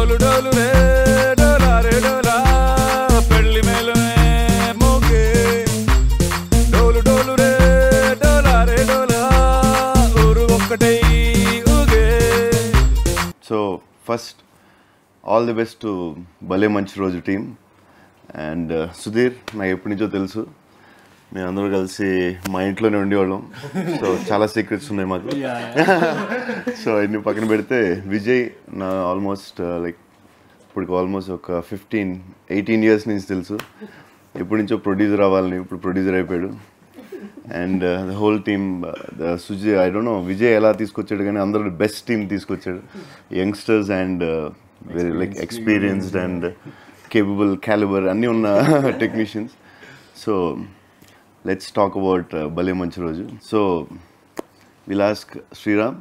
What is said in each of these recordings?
డోలు డోలు రే డోలా రే డోలా పెళ్లి మేళమే మోగే డోలు డోలు రే డోలా రే డోలా ఊరు ఒక్కటై ఊగే. So first all the best to భలే మంచి రోజు టీమ్. అండ్ సుధీర్ నాకు ఎప్పటి నుంచో తెలుసు, మేమందరూ కలిసి మా ఇంట్లోనే ఉండేవాళ్ళం. సో చాలా సీక్రెట్స్ ఉన్నాయి మాకు. సో ఇన్ని పక్కన పెడితే విజయ్ నా ఆల్మోస్ట్ లైక్ ఇప్పటికి ఆల్మోస్ట్ ఒక 15-18 years నుంచి తెలుసు. ఎప్పటి నుంచో ప్రొడ్యూసర్ అవ్వాలని, ఇప్పుడు ప్రొడ్యూసర్ అయిపోయాడు. And the whole team Sujay, I don't know Vijay ఎలా తీసుకొచ్చాడు కానీ అందరూ బెస్ట్ టీమ్ తీసుకొచ్చాడు. Youngsters and very like experienced and capable calibre అన్నీ ఉన్న technicians. So let's talk about Bhale మంచి Roju. So will ask Sriram,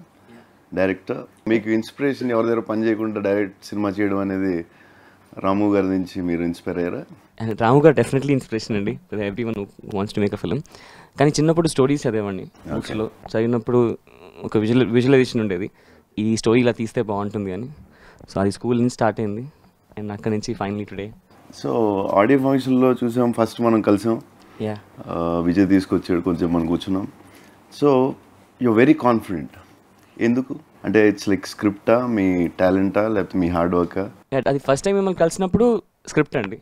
director, మీకు ఇన్స్పిరేషన్ ఎవరి దగ్గర పని చేయకుండా డైరెక్ట్ సినిమా చేయడం అనేది రాము గారి నుంచి మీరు ఇన్స్పైర్ అయ్యారా? రాము గారు డెఫినెట్లీ ఇన్స్పిరేషన్ అండి, every one wants to make a film. కానీ చిన్నప్పుడు స్టోరీస్ చదివేవాడిని, బుక్స్లో చదివినప్పుడు ఒక విజువలైజేషన్ ఉండేది, ఈ స్టోరీ ఇలా తీస్తే బాగుంటుంది అని. సో అది స్కూల్ నుంచి స్టార్ట్ అయింది అండ్ అక్కడి నుంచి ఫైనలీ టుడే. సో ఆడియో ఫంక్షన్లో చూసాం, ఫస్ట్ మనం కలిసాం, విజయ్ తీసుకొచ్చాడు, కొంచెం మనం కూర్చున్నాం. సో యు వెరీ కాన్ఫిడెంట్, ఎందుకు అంటే ఇట్స్ లైక్ స్క్రిప్టా, మీ టాలెంటా, లేకపోతే మీ హార్డ్ వర్కా? అది ఫస్ట్ టైం మిమ్మల్ని కలిసినప్పుడు స్క్రిప్ట్ అండి.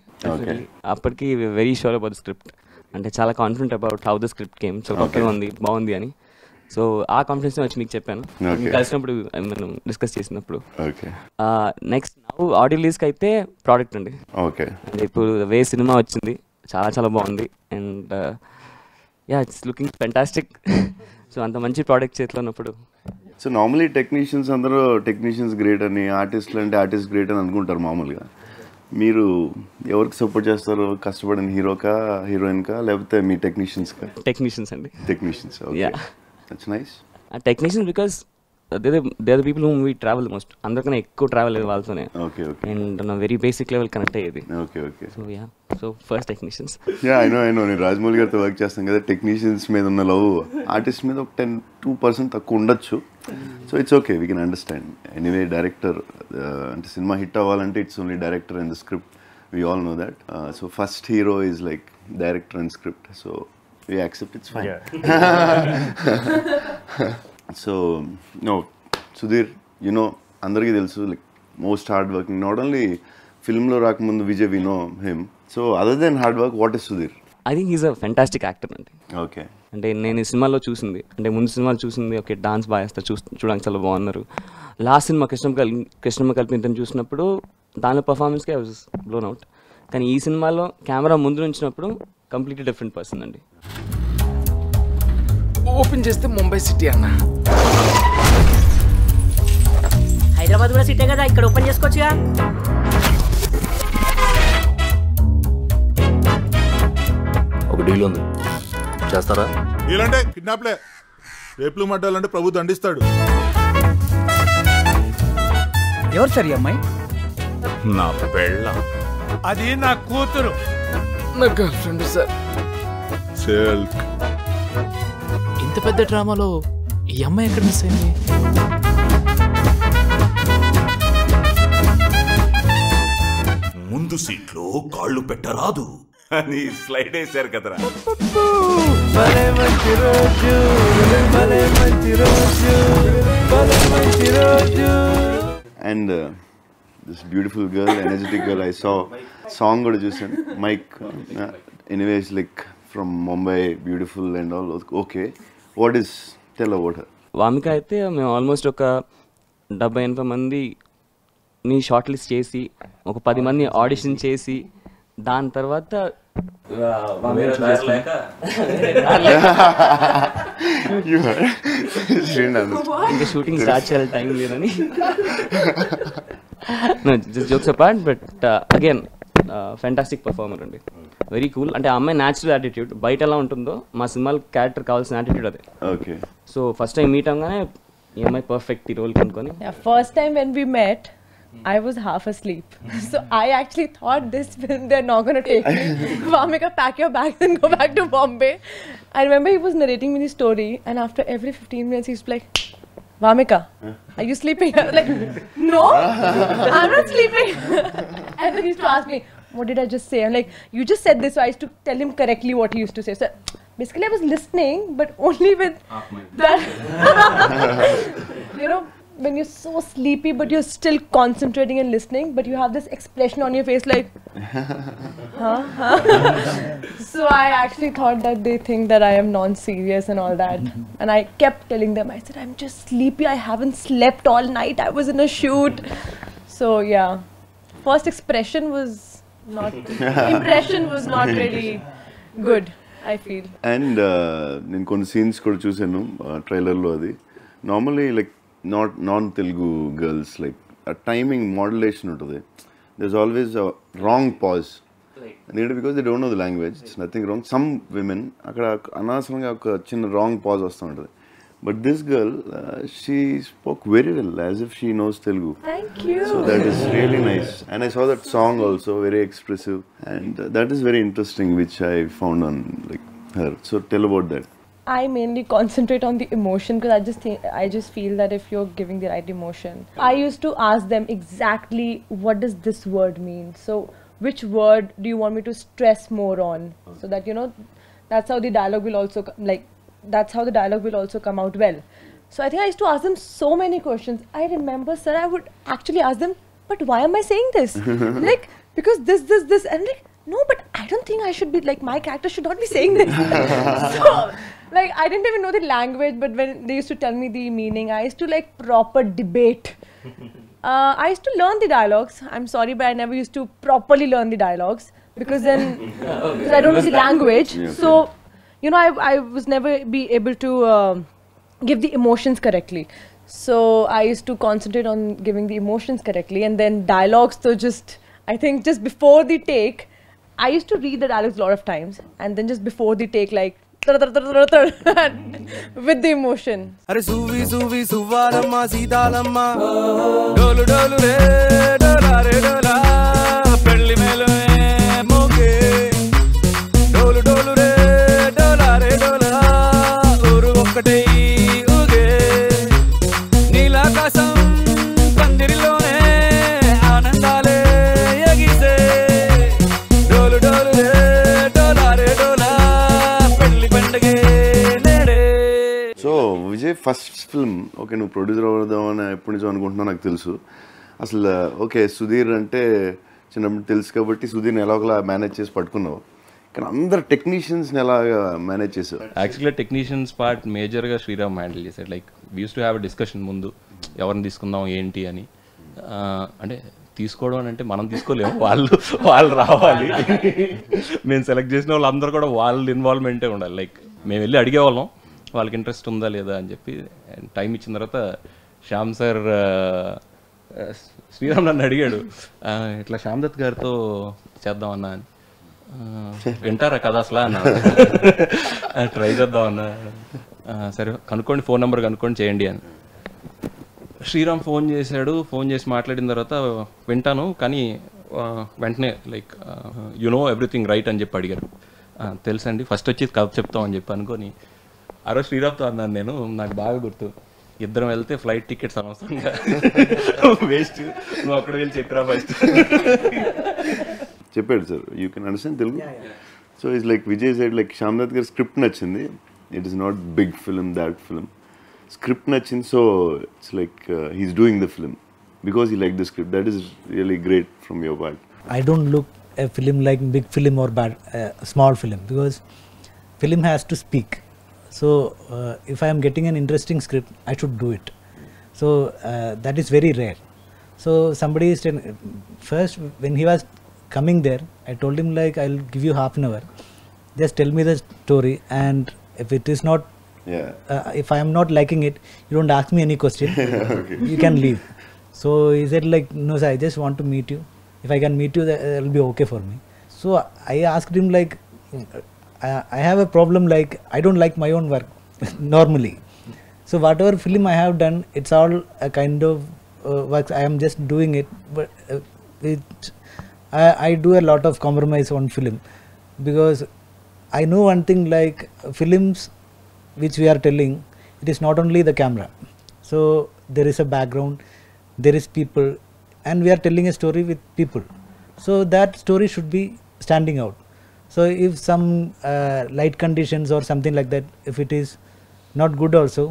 అప్పటికి very sure about the script, అంటే చాలా confident about how the script came. So కొత్తగా ఉంది, బాగుంది అని. సో ఆ కాన్ఫిడెన్స్ వచ్చి మీకు చెప్పాను కలిసినప్పుడు, మనం డిస్కస్ చేసినప్పుడు. నెక్స్ట్ నౌ ఆడియో రిలీజ్కి అయితే ప్రోడక్ట్ అండి. ఓకే, ఇప్పుడు వే సినిమా వచ్చింది, చాలా చాలా బాగుంది. And yeah, it's looking fantastic. So అంత మంచి ప్రోడక్ట్ చేతిలో ఉన్నప్పుడు. సో నార్మలీ టెక్నీషియన్స్ అందరూ టెక్నీషియన్స్ గ్రేట్ అని, ఆర్టిస్టులు అంటే ఆర్టిస్ట్ గ్రేట్ అని అనుకుంటారు మామూలుగా. మీరు ఎవరికి సపోర్ట్ చేస్తారు? కష్టపడిన హీరోకా, హీరోయిన్కా, లేకపోతే మీ టెక్నీషియన్స్కా? టెక్నీషియన్స్ అండి. Technicians, okay, that's nice. Technicians because they are the people whom we travel most, అందరికన్నా ఎక్కువ ట్రావెల్ అయ్యేది వాళ్ళతోనే. Okay okay. అండ్ నా వెరీ బేసిక్ లెవెల్ కనెక్ట్ అయ్యేది. Okay okay. So yeah, so first technicians. Yeah, I know నేను రాజమౌళి గారితో work చేస్తాను కదా, టెక్నీషియన్స్ మీద ఉన్న లవ్ ఆర్టిస్ట్ మీద ఒక 10-2% తక్కువ ఉండొచ్చు. So it's okay, we can understand. Anyway director అంటే సినిమా హిట్ అవ్వాలంటే it's only director and the script, we all know that. So first hero is like director and script, so we accept, it's fine. So no Sudheer, you know అందరికీ తెలుసు like most hard working, not only ఫిల్మ్లో రాకముందు Vijay we know him. So other than hard work, what is Sudheer? I think is a fantastic actor అండి. Okay, అంటే నేను ఈ సినిమాలో చూసింది, అంటే ముందు సినిమాలు చూసింది, ఓకే డాన్స్ బాగా వేస్తారు, చూడడానికి చాలా బాగున్నారు. లాస్ట్ సినిమా కృష్ణమ్మ కల్పింతని చూసినప్పుడు దానిలో పర్ఫార్మెన్స్కి ఐ వాజ్ బ్లోన్ అవుట్. కానీ ఈ సినిమాలో కెమెరా ముందు నుంచినప్పుడు కంప్లీట్లీ డిఫరెంట్ పర్సన్ అండి. ఓపెన్ చేస్తే ముంబై సిటీ అన్న, హైదరాబాద్ కూడా సిటీ కదా, ఇక్కడ ఓపెన్ చేసుకోవచ్చుగా. ఒక డీల్ ఉంది, చేస్తారా? ఇలాంటే కిడ్నాప్లే, రేపులు మడ్డాలంటే ప్రభు దండిస్తాడు. ఎవరు సార్ ఈ అమ్మాయి? నా పెళ్ళ. అది నా కూతురు. నా గర్ల్ ఫ్రెండ్ సార్. సిల్క్. ఇంత పెద్ద డ్రామాలో ఈ అమ్మాయి ఎక్కడ మిస్ అయింది? ముందు సీట్లో కాళ్ళు పెట్టరాదు అని స్లైడ్ వేశారు కదరా. And this beautiful girl, energetic girl, I saw song కూడా చూసాను, Mike. Anyways like from Mumbai, beautiful and all. Okay, what is tell about her? Vamika అయితే మేము ఆల్మోస్ట్ ఒక 70-80 మందిని షార్ట్ లిస్ట్ చేసి, ఒక 10 మంది ఆడిషన్ చేసి, దాని తర్వాత ఇంకా షూటింగ్ స్టార్ట్ చేయాలి, టైం లేదని. Jokes apart, but again fantastic performer అండి, వెరీ కూల్. అంటే ఆ అమ్మాయి న్యాచురల్ యాటిట్యూడ్ బయట ఎలా ఉంటుందో మా సినిమాలో క్యారెక్టర్ కావాల్సిన యాటిట్యూడ్ అదే. Okay. So first time meet అవగానే ఈ అమ్మాయి పర్ఫెక్ట్ ఈ రోల్ కనుకొని. First time when we met I was half asleep. So I actually thought this film, they're not going to take me. Vamika, pack your bags and go back to Bombay. I remember he was narrating me the story, and after every 15 minutes, he's like, Vamika, are you sleeping? I was like, no, I'm not sleeping. And then he used to ask me, what did I just say? I'm like, you just said this, so I used to tell him correctly what he used to say. So basically I was listening, but only with that. You know, when you're so sleepy, but you're still concentrating and listening, but you have this expression on your face like, So I actually thought that they think that I am non-serious and all that. And I kept telling them, I said, I'm just sleepy, I haven't slept all night, I was in a shoot. So yeah, first impression was not really good, I feel. And నేను కొన్ని scenes కూడా చూసాను ట్రైలర్లో. అది normally like non Telugu girls like ఆ timing modulation ఉంటుంది. There is always wrong pause, ఎందుకంటే because they don't know the language, it's nothing wrong. Some women అక్కడ అనవసరంగా ఒక చిన్న రాంగ్ పాజ్ వస్తూ ఉంటుంది. But this girl, she spoke very well, as if she knows Telugu. Thank you. So that is really nice. And I saw that song also, very expressive. And that is very interesting, which I found on like her. So tell about that. I mainly concentrate on the emotion because I just feel that if you're giving the right emotion, I used to ask them exactly what does this word mean. So which word do you want me to stress more on, so that you know that's how the dialogue will also that's how the dialogue will also come out well. So I think I used to ask them so many questions. I remember, sir, I would actually ask them, but why am I saying this? Like, because this, and like, no, but I don't think I should be, like, my character should not be saying this. So, like, I didn't even know the language, but when they used to tell me the meaning, I used to, like, proper debate. I used to learn the dialogues. I'm sorry, but I never used to properly learn the dialogues, because then, because I don't know the language. So, you know, I was never be able to give the emotions correctly. So I used to concentrate on giving the emotions correctly, and then dialogues. So just, I think just before the take, I used to read the dialogues a lot of times, and then just before the take, like with the emotion. Are suvi suvi suvalamma seedalamma dolu dolu re dola re dola pelli melu moge dolu dolu re dola re dola uru okkate uge neelakasam pandirilone aanandale yagise dolu dolu re dola dola pelli pandage nede. So Vijay first film, okay నువ్వు producer అవుదామని ఎప్పటి నుంచో అనుకుంటున్నావు నాకు తెలుసు. అసలు okay Sudheer అంటే చిన్నప్పుడు తెలుసు కాబట్టి సుధీర్ని ఎలాగోలా మేనేజ్ చేసి పట్టుకున్నావు, కానీ అందరు టెక్నీషియన్స్ని ఎలాగా మేనేజ్ చేసావు? యాక్చువల్గా టెక్నీషియన్స్ పార్ట్ మేజర్గా శ్రీరామ్ హ్యాండిల్ చేశాడు. Like we use to have a discussion ముందు ఎవరిని తీసుకుందాం ఏంటి అని. అంటే తీసుకోవడం అని అంటే మనం తీసుకోలేము, వాళ్ళు రావాలి. మేము సెలెక్ట్ చేసిన వాళ్ళందరూ కూడా వాళ్ళ ఇన్వాల్వ్మెంటే ఉండాలి. లైక్ మేము వెళ్ళి అడిగేవాళ్ళం వాళ్ళకి ఇంట్రెస్ట్ ఉందా లేదా అని చెప్పి. టైం ఇచ్చిన తర్వాత శ్యామ్ సార్ శ్రీరామ్ నన్ను అడిగాడు, ఇట్లా శ్యామ్ దత్ గారితో చేద్దామన్నా అని. వింటారా కదా అసలు అన్నా. ట్రై చేద్దామన్నా. సరే కనుక్కోండి, ఫోన్ నెంబర్ కనుక్కోండి చేయండి అని. శ్రీరామ్ ఫోన్ చేశాడు. ఫోన్ చేసి మాట్లాడిన తర్వాత వింటాను కానీ వెంటనే like you know everything right అని చెప్పి అడిగారు. తెలుసండి, ఫస్ట్ వచ్చి కథ చెప్తామని చెప్పి అనుకొని ఆ రోజు శ్రీరామ్తో అన్నాను నేను. నాకు బాగా గుర్తు, ఇద్దరం వెళ్తే ఫ్లైట్ టికెట్స్ అనవసరంగా వేస్ట్, నువ్వు అక్కడ వెళ్ళి చెప్పిరా ఫస్ట్ చెప్పాడు sir. You can understand Telugu. So it's like Vijay side like Shyam Dutt గారి స్క్రిప్ట్ నచ్చింది. It is not big film, that film script నచ్చింది. So it's like he's doing the film because he like the script. That is really great from your part. I don't look a film like big film or bad small film, because film has to speak. So if I am getting an interesting script, I should do it. So that is very rare. So somebody is first when he was coming there, I told him like, I'll give you half an hour, just tell me the story, and if it is not if I am not liking it, you don't ask me any question. Okay. You can leave. So he said like, no sir, I just want to meet you. If I can meet you, that will be okay for me. So I asked him like, I have a problem, like I don't like my own work normally. So whatever film I have done, it's all a kind of work. I am just doing it, but I do a lot of compromise on film, because I know one thing, like films which we are telling, it is not only the camera. So there is a background, there is people, and we are telling a story with people. So that story should be standing out. So if some light conditions or something like that, if it is not good also,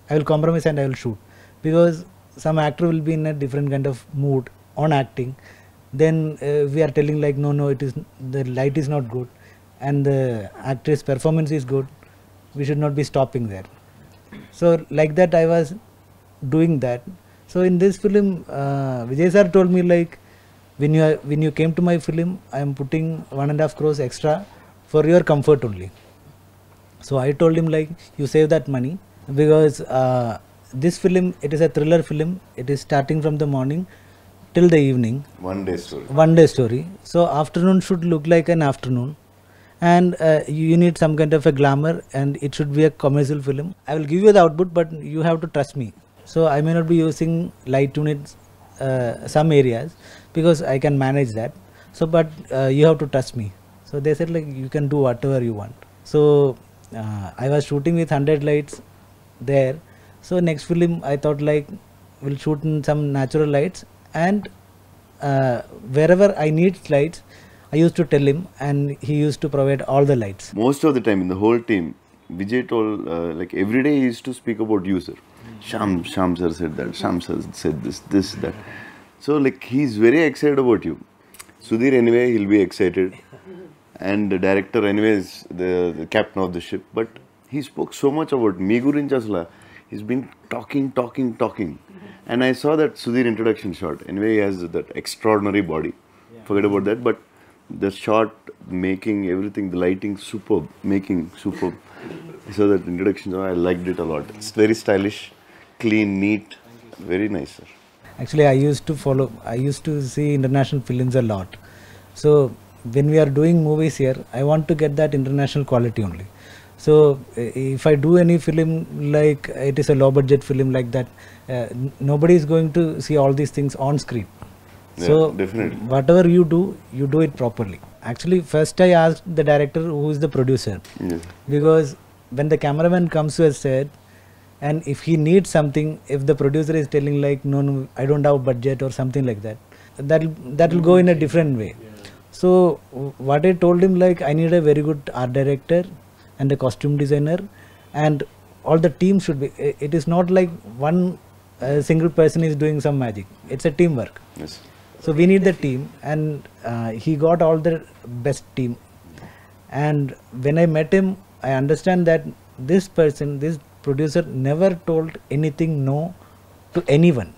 I will compromise and I will shoot, because some actor will be in a different kind of mood on acting. Then we are telling like no, it is, the light is not good and the actress performance is good, we should not be stopping there. So like that I was doing that. So in this film, Vijay sir told me like, when you came to my film, I am putting 1.5 crores extra for your comfort only. So I told him like, you save that money, because this film, it is a thriller film. It is starting from the morning till the evening. One day story. One day story. So afternoon should look like an afternoon, and you need some kind of a glamour, and it should be a commercial film. I will give you the output, but you have to trust me. So I may not be using light units some areas, because I can manage that. So but you have to trust me. So they said like, you can do whatever you want. So I was shooting with 100 lights there. So next film I thought like, we'll shoot in some natural lights, and wherever I need lights, I used to tell him, and he used to provide all the lights. Most of the time in the whole team, Vijay told like every day he used to speak about you, sir. Sham sir said that, Sham sir said this, that. So like he's very excited about you. Sudhir anyway, he'll be excited. And the director anyway is the captain of the ship. But he spoke so much about me gurinchi asla. He's been talking. And I saw that Sudhir introduction shot. Anyway, he has that extraordinary body. Forget about that. But the shot, making, everything, the lighting, superb. Making, superb. I saw that introduction shot. I liked it a lot. It's very stylish, clean, neat. Very nice, sir. Actually, I used to see international films a lot. So when we are doing movies here, I want to get that international quality only. So if I do any film like it is a low budget film like that, nobody is going to see all these things on screen. Yeah, so definitely. Whatever you do it properly. Actually, first I asked the director who is the producer. Yes. Because when the cameraman comes to a set, and if he needs something, if the producer is telling like, no, I don't have budget or something like that, that will go in a different way. So what I told him, like, I need a very good art director and a costume designer, and all the team should be, it is not like one single person is doing some magic. It's a teamwork. Yes. So we need the team, and he got all the best team. And when I met him, I understand that this person, this producer, never told anything no to anyone.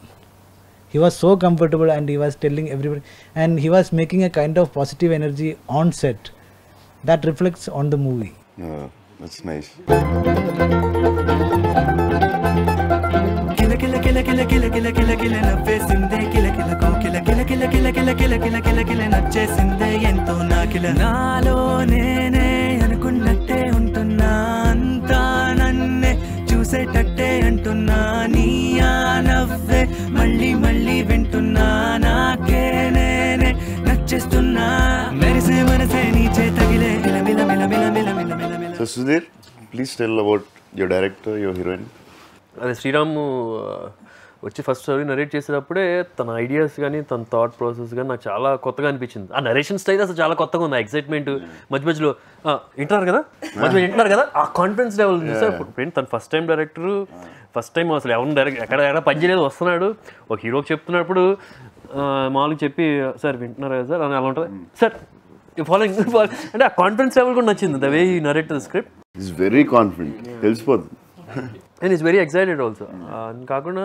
He was so comfortable, and he was telling everybody, and he was making a kind of positive energy on set that reflects on the movie. Yeah, that's nice. చూసేటట్టే అంటున్నా నీ ఆ నవ్వే మళ్ళీ మళ్ళీ వింటున్నా నాకే నేనే నచ్చేస్తున్నా మెరిసే మనసే నీచే తగిలే మిల మిల మిల మిల మిల మిల మిల. So Sudhir, please tell about your director, your heroine. అదే శ్రీరామ్ వచ్చి ఫస్ట్ స్టోరీ నరేట్ చేసేటప్పుడే తన ఐడియాస్ కానీ తన థాట్ ప్రాసెస్ కానీ నాకు చాలా కొత్తగా అనిపించింది. ఆ నరేషన్ స్టైల్ అసలు చాలా కొత్తగా ఉంది. ఆ ఎక్సైట్మెంట్ మధ్యలో వింటున్నారు కదా ఆ కాన్ఫిడెన్స్ లెవెల్ చూసారు. తను first time director, first time అసలు ఎవరిని డైరెక్ట్ ఎక్కడ పని చేయలేదు, వస్తున్నాడు ఒక హీరోకి చెప్తున్నప్పుడు మామూలుగా చెప్పి సార్ వింటున్నారు కదా సార్ అని అలా ఉంటుంది. సార్ ఫాలోయింగ్ అంటే ఆ కాన్ఫిడెన్స్ లెవెల్ కూడా నచ్చింది. The way you narrate the script. Is very confident, తెలిసిపోతుంది. And is very excited also. కాకుండా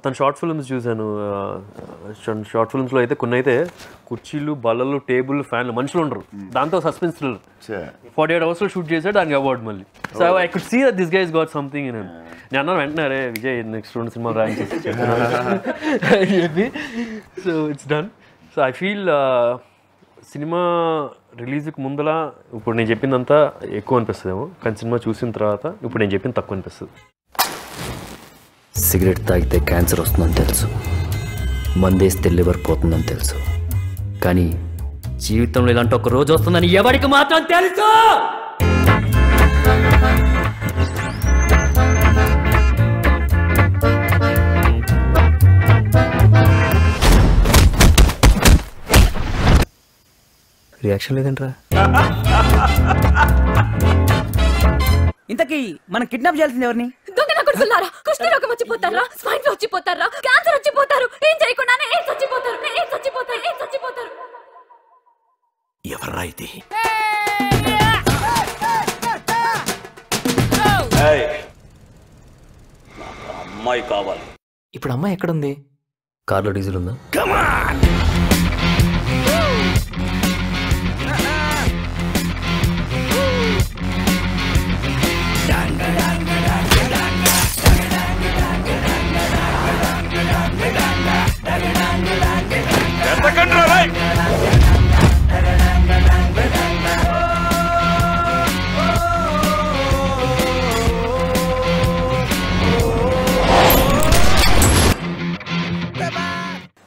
తన షార్ట్ ఫిల్మ్స్ చూశాను. షార్ట్ ఫిల్మ్స్లో అయితే కొన్ని అయితే కుర్చీలు, బల్లలు, టేబుల్, ఫ్యాన్లు, మనుషులు ఉండరు. దాంతో సస్పెన్స్ థ్రిల్లర్ 48 hours షూట్ చేశాడు, దానికి అవార్డు మళ్ళీ. So I could see that this guys got something in him. నేను అన్నాను వెంటనే, అరే విజయ్ నెక్స్ట్ 2 సినిమాలు ర్యాంక్ చేసి చెప్పి. So it's done. So I feel cinema రిలీజ్కి ముందల ఇప్పుడు నేను చెప్పిందంతా ఎక్కువ అనిపిస్తుందేమో, కానీ సినిమా చూసిన తర్వాత ఇప్పుడు నేను చెప్పింది తక్కువ అనిపిస్తుంది. సిగరెట్ తాగితే క్యాన్సర్ వస్తుందని తెలుసు, మందేస్తే లివర్ పోతుందని తెలుసు, కానీ జీవితంలో ఇలాంటి ఒక రోజు వస్తుందని ఎవరికి మాత్రం తెలుసు. రియాక్షన్ లేదంట్రా. ఇంతకీ మనం కిడ్నాప్ చేయాల్సింది ఎవరిని? దొంగన కొడుకులారా, కుష్ఠరోగం వచ్చిపోతారా, స్వైన్ ఫ్లూ వచ్చిపోతారా, క్యాన్సర్ వచ్చిపోతారు, ఏం చేయకుండానే ఏం చచ్చిపోతారు. ఎవర్రా ఇది? అమ్మాయి కావాలి. ఇప్పుడు అమ్మాయి ఎక్కడుంది? కార్లో డీజిల్ ఉందా?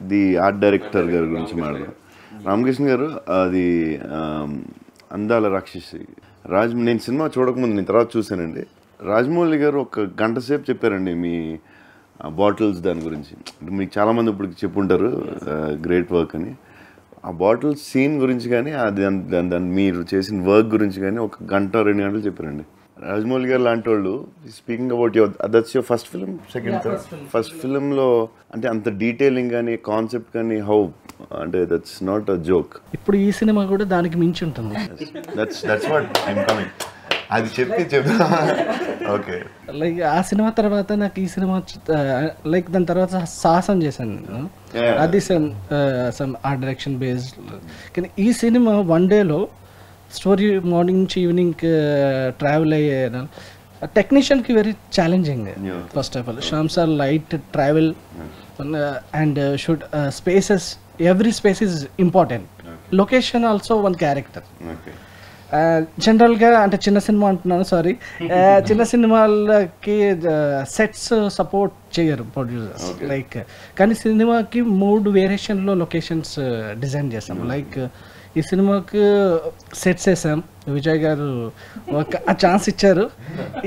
ది ఆర్ట్ డైరెక్టర్ గారి గురించి మాట్లాడదాం. రామకృష్ణ గారు, అది అందాల రాక్షసి నేను సినిమా చూడకముందు నేను తర్వాత చూశానండి. రాజమౌళి గారు ఒక గంట సేపు చెప్పారండి మీ బాటిల్స్ దాని గురించి. మీకు చాలామంది ఇప్పుడు చెప్పుంటారు గ్రేట్ వర్క్ అని. ఆ బాటిల్స్ సీన్ గురించి కానీ దాన్ని మీరు చేసిన వర్క్ గురించి కానీ ఒక గంట 2 గంటలు చెప్పారండి. రాజమౌళి గారు లాంటి వాళ్ళు, speaking about that's your first film, first ఫిలింలో అంటే అంత డీటెయిలింగ్ కానీ కాన్సెప్ట్ కానీ హౌ అంటే దట్స్ నాట్ అ జోక్. ఇప్పుడు ఈ సినిమా కూడా దానికి మించి ఉంటుంది. That's what I'm coming. అది చెప్తా ఓకే. లైక్ ఆ సినిమా తర్వాత నాకు ఈ సినిమా లైక్ దాని తర్వాత సాహసం చేశాను నేను. అది సమ్ ఆర్ట్ డైరెక్షన్ బేస్డ్. కానీ ఈ సినిమా 1 డేలో స్టోరీ మార్నింగ్ నుంచి ఈవినింగ్ ట్రావెల్ అయ్యే టెక్నీషియన్కి very challenging. First of all Shyam sir light travel and should spaces, every space is important. Location also one character. జనరల్గా అంటే చిన్న సినిమా అంటున్నాను, సారీ, చిన్న సినిమాలకి సెట్స్ సపోర్ట్ చేయరు ప్రొడ్యూసర్స్. లైక్ కానీ సినిమాకి 3 వేరియేషన్లో లొకేషన్స్ డిజైన్ చేస్తాం. లైక్ ఈ సినిమాకి సెట్స్ వేసాం, విజయ్ గారు ఆ ఛాన్స్ ఇచ్చారు.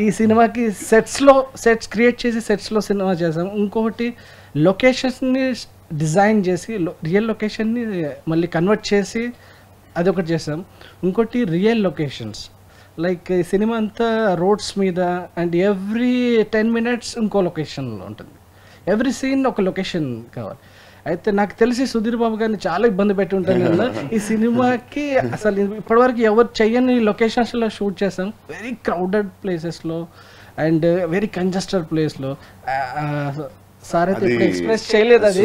ఈ సినిమాకి సెట్స్ క్రియేట్ చేసి సెట్స్లో సినిమా చేసాం. ఇంకొకటి లొకేషన్స్ని డిజైన్ చేసి రియల్ లొకేషన్ని మళ్ళీ కన్వర్ట్ చేసి అదొకటి చేసాం. ఇంకోటి రియల్ లొకేషన్స్, లైక్ ఈ సినిమా అంతా రోడ్స్ మీద అండ్ ఎవ్రీ 10 minutes ఇంకో లొకేషన్లో ఉంటుంది. ఎవ్రీ సీన్ ఒక లొకేషన్ కావాలి. అయితే నాకు తెలిసి సుధీర్ బాబు గారిని చాలా ఇబ్బంది పెట్టి ఉంటాను కదా ఈ సినిమాకి. అసలు ఇప్పటివరకు ఎవరు చెయ్యని లొకేషన్స్లో షూట్ చేసాం. వెరీ క్రౌడెడ్ ప్లేసెస్లో అండ్ వెరీ కంజెస్టెడ్ ప్లేస్లో. సార్ అయితే ఎక్స్ప్రెస్ చేయలేదు, అది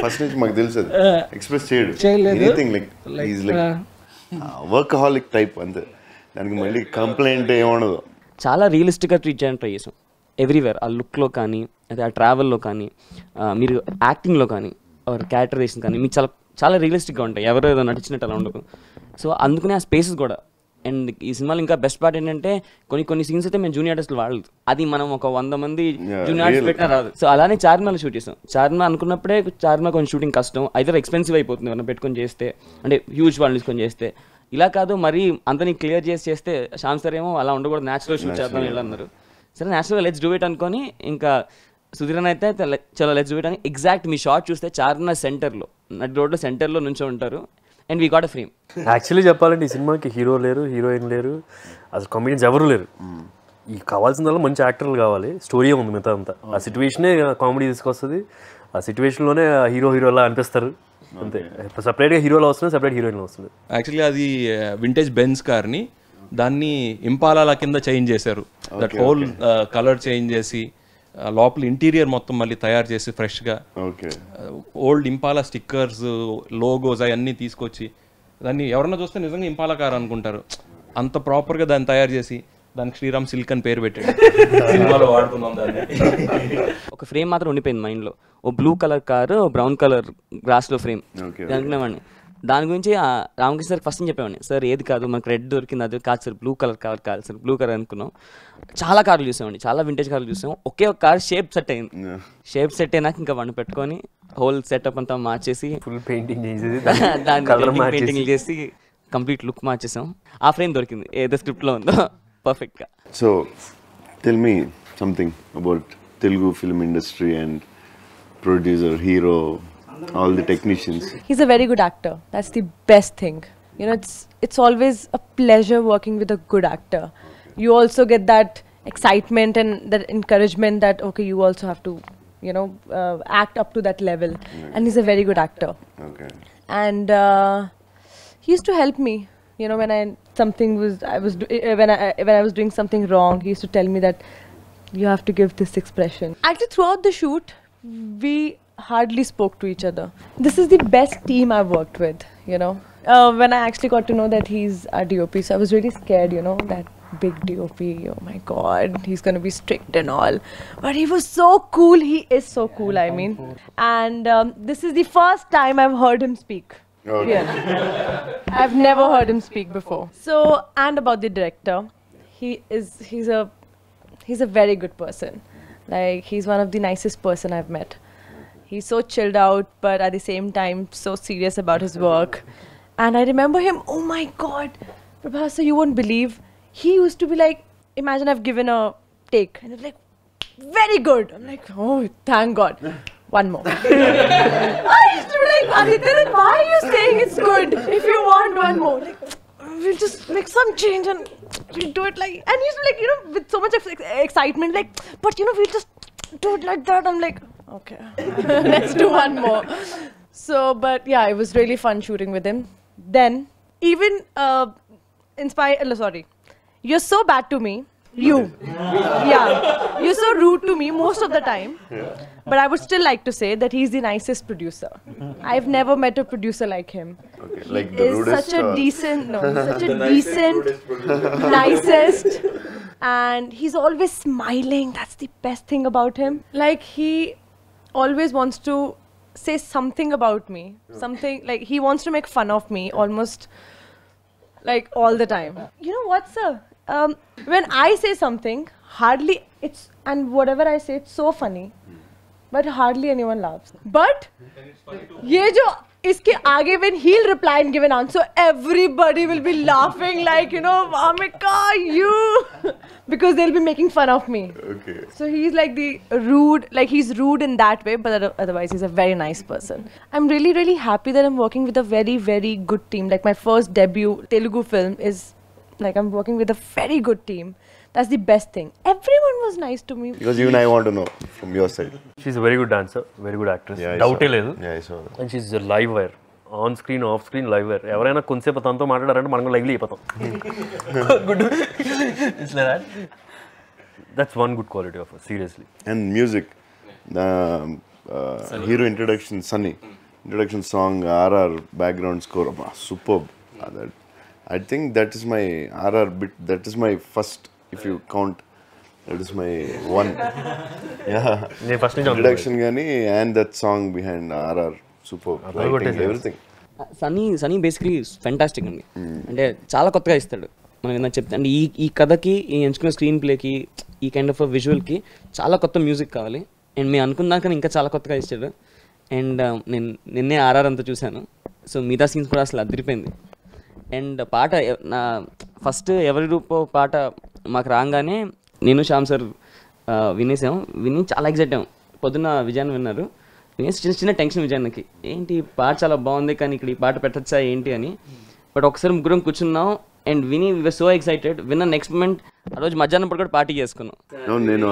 ఫస్ట్ నుంచి మాకు తెలుసు, ఎక్స్ప్రెస్ చేయలేదు. వర్కహాలిక్ టైప్ అంతే, దానికి మళ్ళీ కంప్లైంట్ ఏమనదు. చాలా రియలిస్టిక్గా ట్రీట్ చేయడానికి ట్రై చేసాం ఎవ్రీవేర్. ఆ లుక్లో కానీ, అదే ఆ ట్రావెల్లో కానీ, మీరు యాక్టింగ్లో కానీ, క్యారెక్టరైజేషన్ కానీ మీకు చాలా చాలా రియలిస్టిక్గా ఉంటాయి. ఎవరో ఏదో నటించినట్టు అలా ఉండదు. సో అందుకనే ఆ స్పేసెస్ కూడా. అండ్ ఈ సినిమాలో ఇంకా బెస్ట్ పార్ట్ ఏంటంటే కొన్ని సీన్స్ అయితే మేము జూనియర్ ఆర్టిస్టులు వాడలేదు. అది మనం ఒక 100 మంది జూనియర్ ఆర్టిస్ట్ పెట్టినా రాదు. సో అలానే చార్మినార్లో షూట్ చేసాం. చార్మినార్ అనుకున్నప్పుడే చార్మినార్ కొంచెం షూటింగ్ కష్టం, అయితే ఎక్స్పెన్సివ్ అయిపోతుంది మనం పెట్టుకొని చేస్తే, అంటే హ్యూజ్ వాళ్ళు తీసుకొని చేస్తే. ఇలా కాదు, మరీ అంతని క్లియర్ చేస్తే శ్యామ్ సార్ ఏమో అలా ఉండకూడదు, న్యాచురల్ షూట్ చేద్దాం ఇలా అన్నారు. సరే న్యాచురల్గా లెట్స్ డూ ఇట్ అనుకొని, ఇంకా సుధీరన్ అయితే చలో లెట్స్ డూ ఇట్ అని ఎగ్జాక్ట్ మీ షాట్ చూస్తే చార్మినార్ సెంటర్లో, నడి రోడ్లో సెంటర్లో నుంచో ఉంటారు. And we got a frame. Actually చెప్పాలంటే ఈ సినిమాకి హీరో లేరు, హీరోయిన్ లేరు, అసలు కామెడియన్స్ ఎవరు లేరు. ఈ కావాల్సిందల్లా మంచి యాక్టర్లు కావాలి, స్టోరీ ఉంది మిగతా అంతా. ఆ సిచ్యువేషనే కామెడీ తీసుకొస్తుంది, ఆ సిచ్యువేషన్లోనే హీరోలా అనిపిస్తారు అంతే. సపరేట్గా హీరోలో వస్తుంది, సపరేట్ హీరోయిన్లో వస్తుంది. యాక్చువల్లీ అది వింటేజ్ బెంజ్ కార్ని దాన్ని ఇంపాలాల కింద చేంజ్ చేశారు. దట్ హోల్ కలర్ చేంజ్ చేసి లోపల ఇంటీరియర్ మొత్తం మళ్ళీ తయారు చేసి ఫ్రెష్గా ఓల్డ్ ఇంపాలా స్టిక్కర్స్, లోగోస్ అవన్నీ తీసుకొచ్చి దాన్ని ఎవరన్నా చూస్తే నిజంగా ఇంపాలా కార్ అనుకుంటారు. అంత ప్రాపర్గా దాన్ని తయారు చేసి దానికి శ్రీరామ్ సిల్క్ అని పేరు పెట్టాడు. సినిమాలో వాడుతున్నాం దాన్ని. ఒక ఫ్రేమ్ మాత్రం ఉండిపోయింది మైండ్లో. ఓ blue colour car, brown colour గ్రాస్లో ఫ్రేమ్ అనుకునేవాడిని. దాని గురించి రామకృష్ణ సార్ ఫస్ట్ చెప్పేవాడిని, సార్ ఏది కాదు మనకు రెడ్ దొరికింది, అది కాదు సార్ బ్లూ కలర్ కార్ కాదు సార్, బ్లూ కలర్ అనుకున్నాం. చాలా కార్లు చూసామండి, చాలా వింటేజ్ కార్లు చూసాం. ఒకే ఒక కార్ షేప్ సెట్ అయింది. షేప్ సెట్ అయినాక ఇంకా వాడిని పెట్టుకొని హోల్ సెటప్ అంతా మార్చేసి ఫుల్ పెయింటింగ్ చేసి దాన్ని పెయింటింగ్ చేసి కంప్లీట్ లుక్ మార్చేసాం. ఆ ఫ్రేమ్ దొరికింది ఏదో స్క్రిప్ట్లో ఉందో పర్ఫెక్ట్గా. So tell me something about Telugu film industry and producer, hero, all the technicians. He's a very good actor. That's the best thing. You know, it's always a pleasure working with a good actor. You also get that excitement and that encouragement that okay, you also have to, you know, act up to that level. And he's a very good actor. Okay. And he used to help me. You know, when I was doing something wrong, he used to tell me that you have to give this expression. Actually, throughout the shoot, we hardly spoke to each other. This is the best team I've worked with, you know. When I actually got to know that he's a DOP, so I was really scared, you know, that big DOP, oh my god, he's going to be strict and all. But he was so cool, he is so cool, I mean. And this is the first time I've heard him speak. Okay. Yeah. I've never heard him speak before. So, and about the director, he's a very good person. Like, he's one of the nicest person I've met. He's so chilled out, but at the same time, so serious about his work. And I remember him, oh my god, Prabhas, you won't believe. He used to be like, imagine I've given a take. And he's like, very good. I'm like, oh, thank God. One more. I used to be like, Aditya, why are you saying it's good if you want one more? Like, we'll just make some change and we'll do it like... And he used to be like, you know, with so much excitement, like, but you know, we'll just do it like that. I'm like, okay, let's do one more. So, but yeah, it was really fun shooting with him. Then, even you're so bad to me. Yeah, you're so rude to me most of the time. But I would still like to say that he's the nicest producer. I've never met a producer like him. Okay, like he the is rudest, such a decent, nicest, and he's always smiling. That's the best thing about him. Like, he always wants to say something about me. Something, like, he wants to make fun of me almost, like, all the time. You know what, sir? When I say something, hardly and whatever I say, it's so funny. But hardly anyone laughs. But, ye jo iske aage, when he'll reply and give an answer, everybody will be laughing like, you know, Amika, you. Because they'll be making fun of me. Okay. So he's like he's rude in that way, but otherwise he's a very nice person. I'm really, really happy that I'm working with a very, very good team. Like, my first debut Telugu film is, like, I'm working with a very good team. That's the best thing. Everyone was nice to me. Because even I want to know from your side. She's a very good dancer, very good actress. Yeah, Doubt లేదు. Yeah, I saw that. And she's a live wire. On screen off screen live wire. ఎవరైనా కొంచెంసేపు తనతో మాట్లాడారంటే మనం lively అయిపోతాం. Good. It's like that. That's one good quality of her, seriously. And music. Hero introduction, Sunny. Introduction song, RR background score, superb. I think that is my RR bit. That is my first, if you count. That is my one. Yeah. First introduction gani and that song behind RR, superb. Lighting, everything. Sunny basically fantastic అండి. అంటే చాలా కొత్తగా ఇస్తాడు. మనం ఏదైనా చెప్తే అంటే ఈ కథకి, ఈ ఎంచుకున్న స్క్రీన్ ప్లేకి, ఈ కైండ్ ఆఫ్ విజువల్కి చాలా కొత్త మ్యూజిక్ కావాలి. అండ్ మేము అనుకున్నాక ఇంకా చాలా కొత్తగా ఇచ్చాడు. అండ్ నేను నిన్నే ఆర్ఆర్ అంతా చూశాను. సో మిగతా సీన్స్ కూడా అసలు అదిరిపోయింది. అండ్ పాట నా ఫస్ట్ ఎవరి రూపో పాట మాకు రాగానే నేను శ్యామ్ సార్ విని చాలా ఎగ్జైట్ అయ్యాం. పొద్దున్న విజయాన్ని విన్నారు. వినేసి చిన్న టెన్షన్ విజయానికి, ఏంటి పాట చాలా బాగుంది కానీ ఇక్కడ ఈ పాట పెట్టచ్చా ఏంటి అని. బట్ ఒకసారి ముగ్గురం కూర్చున్నాం అండ్ విని వీఆర్ సో ఎక్సైటెడ్. విన్న నెక్స్ట్ మూమెంట్ ఆ రోజు మధ్యాహ్నం పూట కూడా పార్టీ చేసుకున్నాం. నేను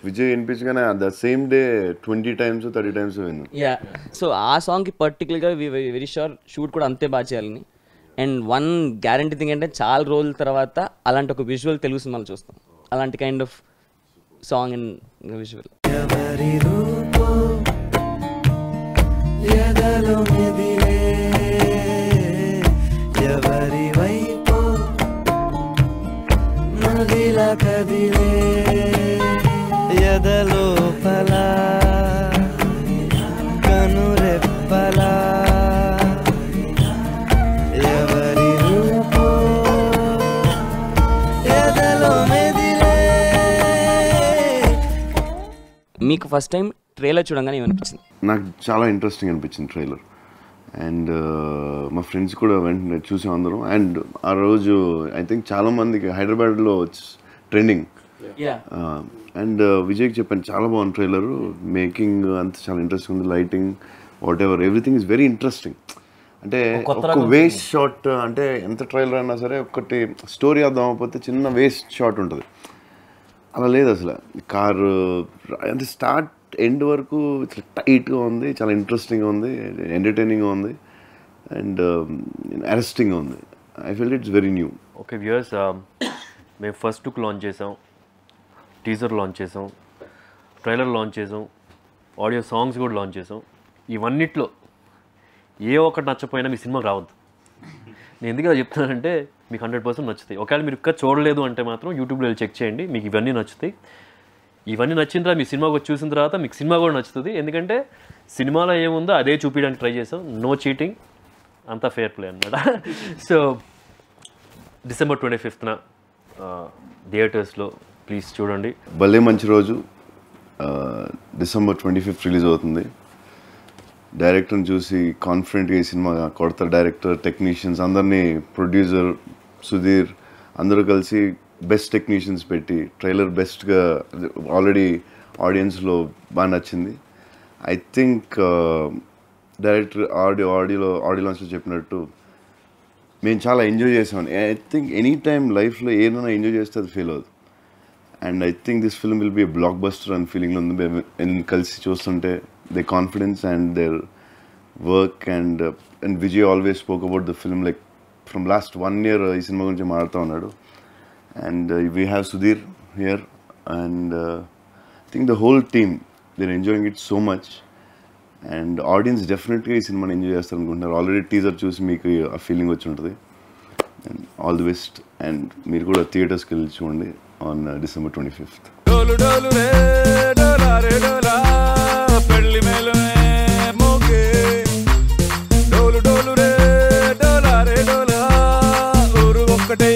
విజయ్ వినిపించగానే the same day 20 times 30 times విన్నాను. యా, సో ఆ సాంగ్కి పర్టికులర్గా వెరీ షూర్ షూట్ కూడా అంతే బాగా చేయాలని. అండ్ వన్ గ్యారంటీ థింగ్ అంటే చాలా రోజుల తర్వాత అలాంటి ఒక విజువల్ తెలుగు సినిమాలు చూస్తాం. అలాంటి kind of song and visual. ఎవరి వైపు నదిలా కదిలే ఎదలోపల కనురెప్పలా ఎవరి రూపు ఎదలో మెదిలే. మీకు ఫస్ట్ టైం ట్రైలర్ చూడంగానే ఏమనిపించింది? నాకు చాలా ఇంట్రెస్టింగ్ అనిపించింది ట్రైలర్. అండ్ మా ఫ్రెండ్స్ కూడా వెంటనే చూసాం అందరం. అండ్ ఆ రోజు ఐ థింక్ చాలా మందికి హైదరాబాద్లో ట్రెండింగ్. అండ్ విజయ్కి చెప్పాను చాలా బాగుంది ట్రైలరు, మేకింగ్ అంతా చాలా ఇంట్రెస్టింగ్ ఉంది, lighting what ever everything is very interesting. అంటే ఒక వేస్ట్ షాట్, అంటే ఎంత ట్రైలర్ అయినా సరే ఒకటి స్టోరీ అర్థం అవ్వకపోతే చిన్న వేస్ట్ షాట్ ఉంటుంది, అలా లేదు అసలు. కారు అంటే స్టార్ట్ ఎండ్ వరకు ఇట్లా టైట్గా ఉంది, చాలా ఇంట్రెస్టింగ్గా ఉంది, ఎంటర్టైనింగ్గా ఉంది అండ్ అరెస్టింగ్గా ఉంది. I feel it's very new. Okay viewers, మేము ఫస్ట్ లుక్ లాంచ్ చేసాం, టీజర్ లాంచ్ చేసాం, ట్రైలర్ లాంచ్ చేసాం, ఆడియో సాంగ్స్ కూడా లాంచ్ చేసాం. ఇవన్నిట్లో ఏ ఒక్కటి నచ్చపోయినా మీ సినిమాకి రావద్దు. నేను ఎందుకు అలా చెప్తానంటే మీకు 100% నచ్చుతాయి. ఒకవేళ మీరు ఇంకా చూడలేదు అంటే మాత్రం యూట్యూబ్లో వెళ్ళి చెక్ చేయండి, మీకు ఇవన్నీ నచ్చుతాయి. ఇవన్నీ నచ్చిన తర్వాత మీ సినిమాకి వచ్చి చూసిన తర్వాత మీకు సినిమా కూడా నచ్చుతుంది. ఎందుకంటే సినిమాలో ఏముందో అదే చూపించడానికి ట్రై చేసాం. నో చీటింగ్, అంతా ఫేర్ ప్లే అనమాట. సో December 25th థియేటర్స్లో ప్లీజ్ చూడండి. భలే మంచి రోజు December 25th రిలీజ్ అవుతుంది. డైరెక్టర్ని చూసి కాన్ఫిడెంట్గా ఈ సినిమా కొడతారు. డైరెక్టర్, టెక్నీషియన్స్ అందరినీ, ప్రొడ్యూసర్ సుధీర్ అందరూ కలిసి బెస్ట్ టెక్నీషియన్స్ పెట్టి ట్రైలర్ బెస్ట్గా ఆల్రెడీ ఆడియన్స్లో బాగా నచ్చింది. ఐ థింక్ డైరెక్టర్ ఆడియో లాంచ్లో చెప్పినట్టు మేము చాలా ఎంజాయ్ చేసామని. ఐ థింక్ ఎనీ టైమ్ లైఫ్లో ఏదైనా ఎంజాయ్ చేస్తే అది ఫీల్ అవుతుంది. And I think this film will be a blockbuster అని ఫీలింగ్లో ఉంది. కలిసి చూస్తుంటే they confidence and their work and Vijay always spoke about the film like from last 1 year ఈ సినిమా గురించి మాట్లాడుతూ ఉన్నాడు. And we have Sudheer here and I think the whole team they're enjoying it so much. And audience డెఫినెట్గా ఈ సినిమాని enjoy చేస్తారు అనుకుంటున్నారు. ఆల్రెడీ టీజర్ చూసి మీకు ఆ ఫీలింగ్ వచ్చి ఉంటుంది. And all the best. And మీరు కూడా థియేటర్స్కి వెళ్ళి చూడండి ఆన్ December 25th. డోలు డోలు రే డోలా రే డోలా పెళ్లి మేళమే మోగే. డోలు డోలు రే డోలా రే డోలా ఊరు ఒక్కటై